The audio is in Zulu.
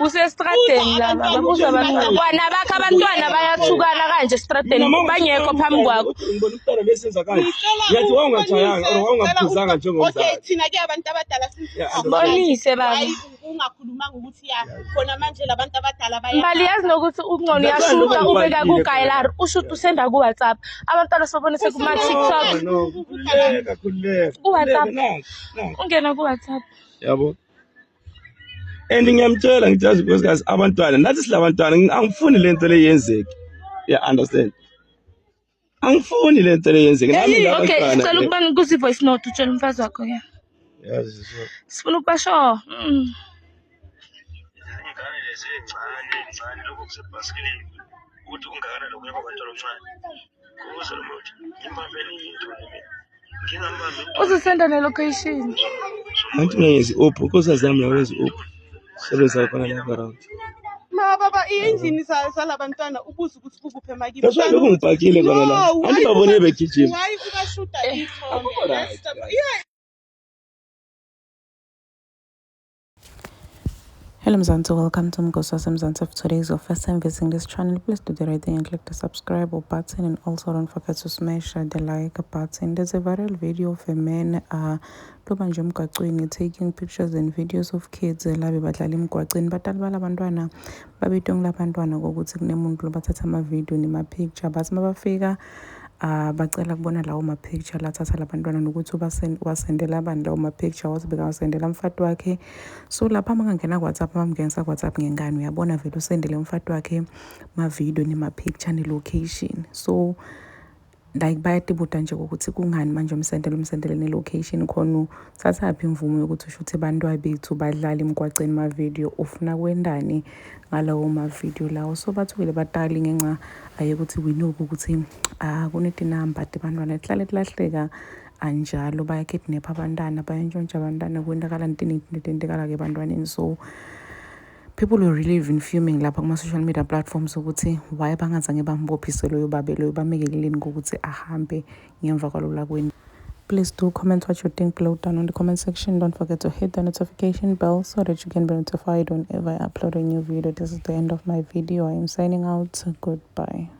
Usestradeni laba babuza abantwana bakho abantwana bayathukana kanje estradeni bangekho phambi kwakho. Okay, thina ke abantu abadala Bonise baba. ungakhulumanga ukuthi ya khona manje labantu abadala Mbali yazi nokuthi ungcono uyashuta ubeka kuGailari ushuta usenda ku WhatsApp. Abantwana sobonise kuma TikTok. Ku WhatsApp. Ungena ku WhatsApp. Yabo. And ngiyamtshela ngithi because abantwana nathi silabantwana angifuni lento le yenzeke. Yeah, understand. Angifuni lento le yenzeke nami labantwana. Okay, sicela ukubani kuzi voice note utshela umfazi wakho ke. Yazi so. Sifuna ukubasho. Ingane lezi encane lokho kusebhasikilini. Uthi ungakana lokho yabantwana omncane. Kuze lo muntu. Imbambeni into le. Uzisenda ne location. Anti ngezi opho because zami yawezi opho. Sebenza khona la around. Baba i-engine salabantwana ubuza ukuthi ukuphe makithi. That's why ngipakile khona la. Andibabone begijima. Why ukashuta ithona? Yeah. Hello Mzansi, welcome to Mgosasa Mzansi. If today is your first time visiting this channel, please do the right thing and click the subscribe button, and also don't forget to smash the like button. There's a viral video of a man taking pictures and videos of kids labi badlala emgwaqeni batalibala abantwana babetongela abantwana ngokuthi kunemuntu bathatha ama video nema picture bathi mabafika bacela kubona lawo ma picture lathatha labantwana nokuthi wasendela abantu lawo ma picture wasibeka wasendela umfati wakhe. So lapha mangangena WhatsApp mamngenisa WhatsApp ngengane uyabona vele usendele umfati wakhe ma video nema picture ne location. So like bayatibuta nje ukuthi kungani manje umsendele ne location khona uthatha aphi imvumo yokuthi ushuthe abantwana bethu badlala emgwaqeni ma video ufuna kwendani ngalawo ma video lawo. So bathukile batali ngenxa ayekuthi winoku ukuthi kuneti number abantwana ehlale lahleka anjalo bayakidnap abantwana bayantshontsha abantwana kwendakala intintindekala ke abantwaneni. So people are really even fuming lapha kuma social media platforms ukuthi why bangazange bambophiswe loyo babelo bamekeleleni ngokuthi ahambe ngemva kwalola kweni. Please do comment what you think below down on the comment section. Don't forget to hit the notification bell so that you can be notified whenever I upload a new video. This is the end of my video. I am signing out. Goodbye.